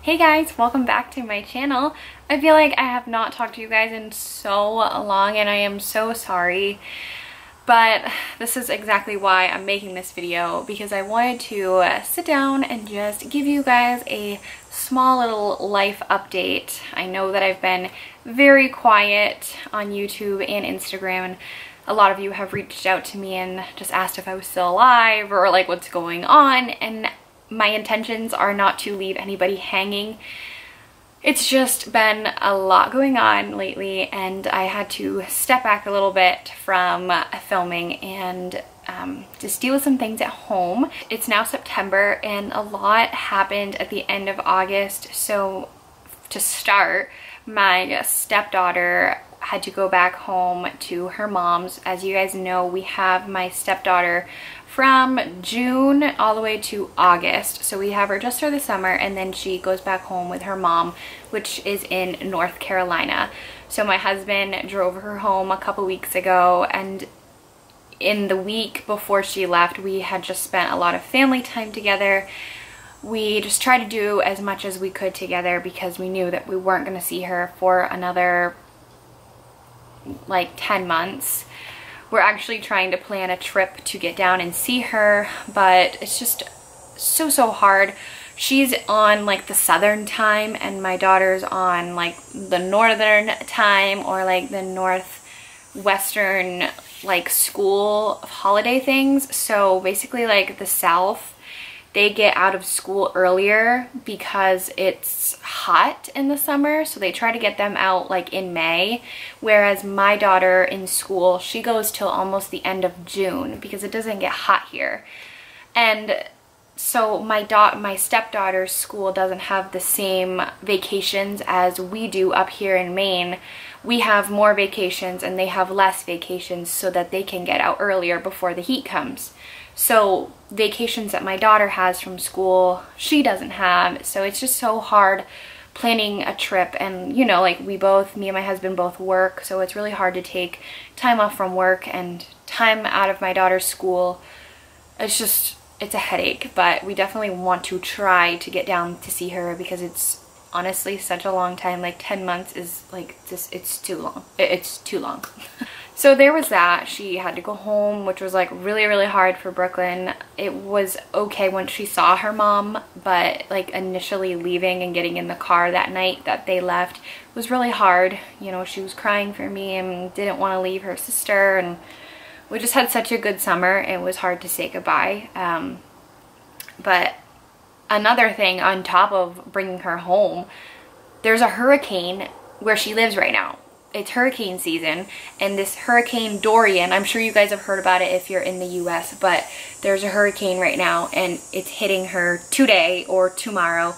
Hey guys, welcome back to my channel. I feel like I have not talked to you guys in so long and I am so sorry, but this is exactly why I'm making this video, because I wanted to sit down and just give you guys a small little life update. I know that I've been very quiet on YouTube and Instagram, and a lot of you have reached out to me and just asked if I was still alive or like what's going on, and my intentions are not to leave anybody hanging. It's just been a lot going on lately and I had to step back a little bit from filming and just deal with some things at home. It's now September and a lot happened at the end of August. So to start, my stepdaughter had to go back home to her mom's. As you guys know, we have my stepdaughter from June all the way to August. So we have her just for the summer and then she goes back home with her mom, which is in North Carolina. So my husband drove her home a couple weeks ago, and in the week before she left, we had just spent a lot of family time together. We just tried to do as much as we could together because we knew that we weren't going to see her for another like 10 months. We're actually trying to plan a trip to get down and see her, but it's just so hard. She's on like the southern time and my daughter's on like the northern time, or like the northwestern like school holiday things. So basically like the south, they get out of school earlier because it's hot in the summer, so they try to get them out like in May, whereas my daughter in school, she goes till almost the end of June because it doesn't get hot here. And so my stepdaughter's school doesn't have the same vacations as we do up here in Maine. We have more vacations and they have less vacations so that they can get out earlier before the heat comes. So vacations that my daughter has from school, she doesn't have. So it's just so hard planning a trip. And you know, like me and my husband both work. So it's really hard to take time off from work and time out of my daughter's school. It's a headache, but we definitely want to try to get down to see her because it's honestly such a long time. Like 10 months is like just, it's too long. It's too long. So there was that. She had to go home, which was like really hard for Brooklyn. It was okay once she saw her mom, but like initially leaving and getting in the car that night that they left was really hard. You know, she was crying for me and didn't want to leave her sister, and we just had such a good summer. It was hard to say goodbye. But another thing on top of bringing her home, there's a hurricane where she lives right now. It's hurricane season, and this Hurricane Dorian, I'm sure you guys have heard about it if you're in the US, but there's a hurricane right now and it's hitting her today or tomorrow,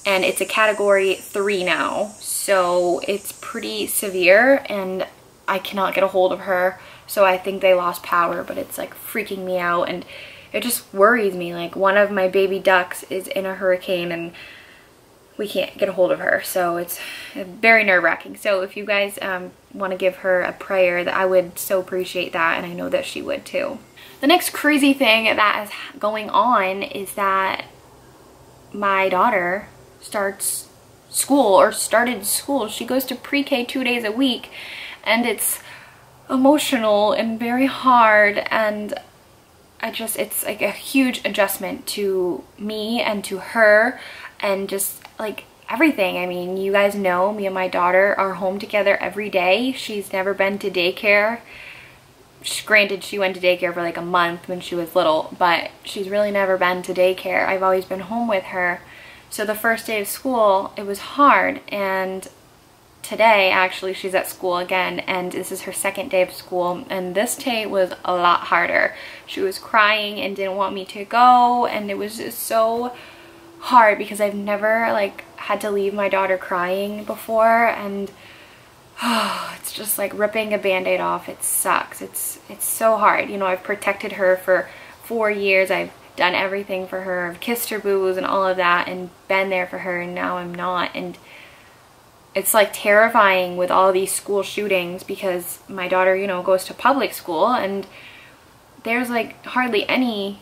and it's a category 3 now. So it's pretty severe and I cannot get a hold of her. So I think they lost power, but it's like freaking me out and it just worries me. Like one of my baby ducks is in a hurricane and we can't get a hold of her, so it's very nerve-wracking. So if you guys want to give her a prayer, that I would so appreciate that, and I know that she would too. The next crazy thing that is going on is that my daughter started school. She goes to pre-K 2 days a week, and it's emotional and very hard, and it's like a huge adjustment to me and to her and just like everything. I mean, you guys know me and my daughter are home together every day. She's never been to daycare. Granted, she went to daycare for like a month when she was little, but she's really never been to daycare. I've always been home with her. So the first day of school, it was hard, and today actually she's at school again, and this is her second day of school, and this day was a lot harder. She was crying and didn't want me to go, and it was just so hard because I've never like had to leave my daughter crying before, and it's just like ripping a band-aid off. It sucks. It's so hard. You know, I've protected her for 4 years. I've done everything for her. I've kissed her boos and all of that and been there for her, and now I'm not. And it's like terrifying with all these school shootings because my daughter, you know, goes to public school and there's like hardly any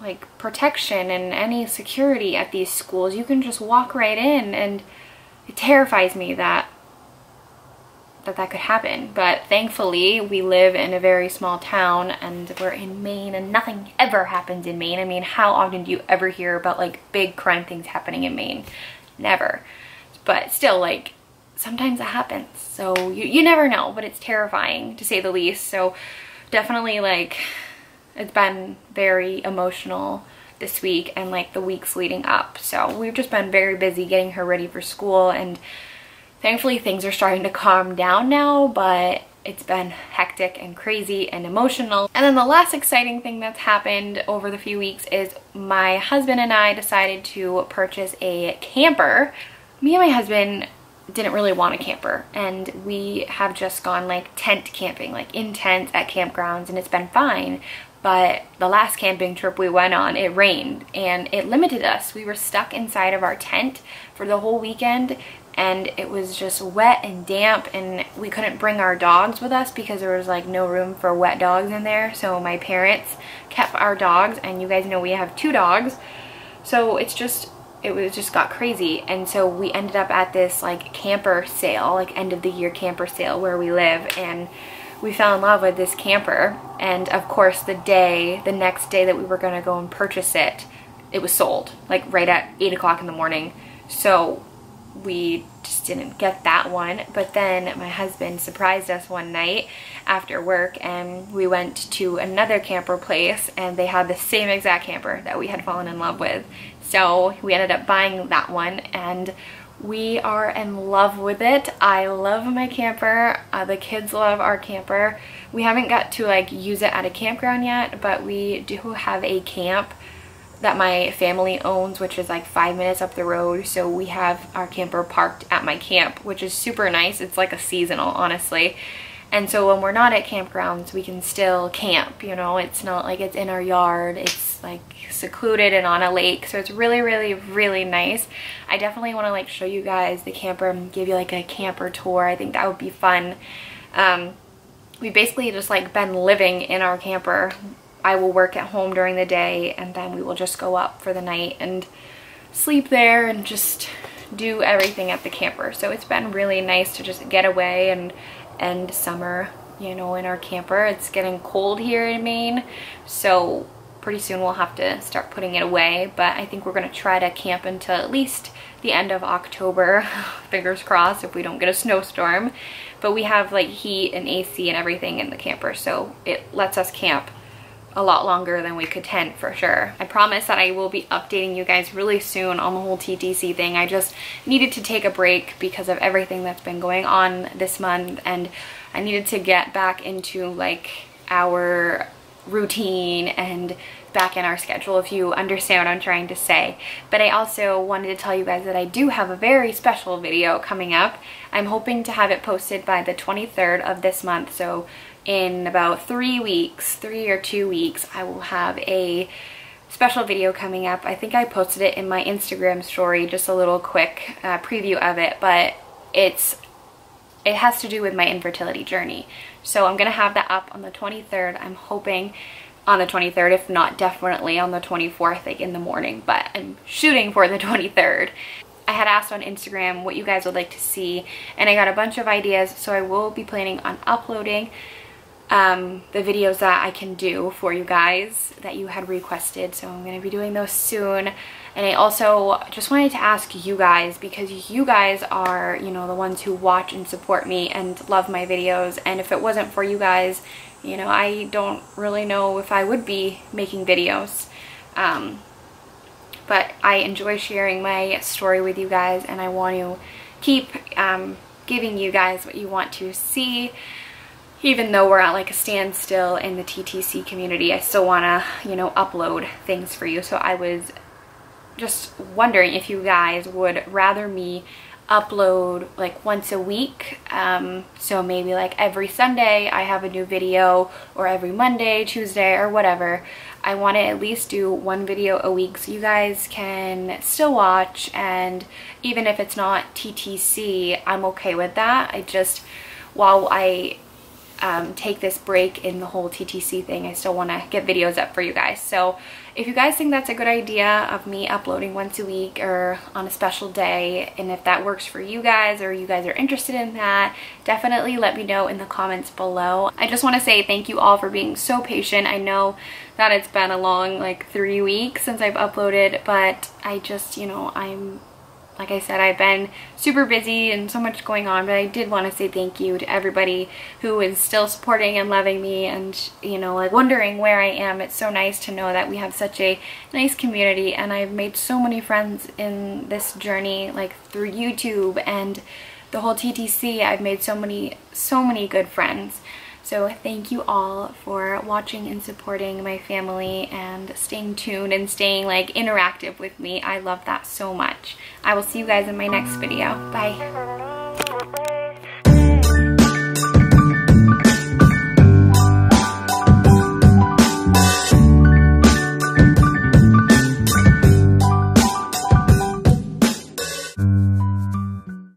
like protection and any security at these schools. You can just walk right in, and it terrifies me that could happen. But thankfully we live in a very small town and we're in Maine, and nothing ever happens in Maine. I mean, how often do you ever hear about like big crime things happening in Maine? Never. But still, like, sometimes it happens, so you never know. But it's terrifying, to say the least. So definitely, like, it's been very emotional this week and like the weeks leading up. So we've just been very busy getting her ready for school, and thankfully things are starting to calm down now, but it's been hectic and crazy and emotional. And then the last exciting thing that's happened over the few weeks is my husband and I decided to purchase a camper. Me and my husband didn't really want a camper, and we have just gone like tent camping, like in tents at campgrounds, and it's been fine. But the last camping trip we went on, it rained and it limited us. We were stuck inside of our tent for the whole weekend, and it was just wet and damp, and we couldn't bring our dogs with us because there was like no room for wet dogs in there. So my parents kept our dogs, and you guys know we have 2 dogs. So it just got crazy. And so we ended up at this like camper sale, like end of the year camper sale where we live, and we fell in love with this camper. And of course the next day that we were gonna go and purchase it, it was sold like right at 8 o'clock in the morning. So we just didn't get that one. But then my husband surprised us one night after work, and we went to another camper place, and they had the same exact camper that we had fallen in love with. So we ended up buying that one, and we are in love with it. I love my camper. The kids love our camper. We haven't got to like use it at a campground yet, but we do have a camp that my family owns, which is like 5 minutes up the road. So we have our camper parked at my camp, which is super nice. It's like a seasonal, honestly. And so when we're not at campgrounds, we can still camp, you know. It's not like it's in our yard. It's like secluded and on a lake. So it's really, really, really nice. I definitely want to like show you guys the camper and give you like a camper tour. I think that would be fun. We've basically just like been living in our camper. I will work at home during the day, and then we will just go up for the night and sleep there and just do everything at the camper. So it's been really nice to just get away and end summer, you know, in our camper. It's getting cold here in Maine, so pretty soon we'll have to start putting it away. But I think we're gonna try to camp until at least the end of October. Fingers crossed if we don't get a snowstorm. But we have like heat and AC and everything in the camper, so it lets us camp a lot longer than we could tent for sure. I promise that I will be updating you guys really soon on the whole TTC thing. I just needed to take a break because of everything that's been going on this month, and I needed to get back into like our routine and back in our schedule, if you understand what I'm trying to say. But I also wanted to tell you guys that I do have a very special video coming up. I'm hoping to have it posted by the 23rd of this month, so in about 3 weeks, 3 or 2 weeks, I will have a special video coming up. I think I posted it in my Instagram story, just a little quick preview of it, but it has to do with my infertility journey. So I'm gonna have that up on the 23rd. I'm hoping on the 23rd, if not definitely on the 24th, like in the morning, but I'm shooting for the 23rd. I had asked on Instagram what you guys would like to see, and I got a bunch of ideas, so I will be planning on uploading the videos that I can do for you guys that you had requested. So I'm going to be doing those soon. And I also just wanted to ask you guys, because you guys are, you know, the ones who watch and support me and love my videos, and if it wasn't for you guys, you know, I don't really know if I would be making videos. But I enjoy sharing my story with you guys, and I want to keep giving you guys what you want to see. Even though we're at like a standstill in the TTC community, I still want to, you know, upload things for you. So I was just wondering if you guys would rather me upload like once a week. So maybe like every Sunday I have a new video, or every Monday, Tuesday, or whatever. I want to at least do one video a week so you guys can still watch, and even if it's not TTC, I'm okay with that. I just, while I take this break in the whole TTC thing. I still want to get videos up for you guys. So if you guys think that's a good idea of me uploading once a week or on a special day, and if that works for you guys or you guys are interested in that, definitely let me know in the comments below. I just want to say thank you all for being so patient. I know that it's been a long like 3 weeks since I've uploaded, but I just, you know, like I said, I've been super busy and so much going on, but I did want to say thank you to everybody who is still supporting and loving me and, you know, like wondering where I am. It's so nice to know that we have such a nice community, and I've made so many friends in this journey, like through YouTube and the whole TTC. I've made so many good friends. So thank you all for watching and supporting my family and staying tuned and staying like interactive with me. I love that so much. I will see you guys in my next video. Bye.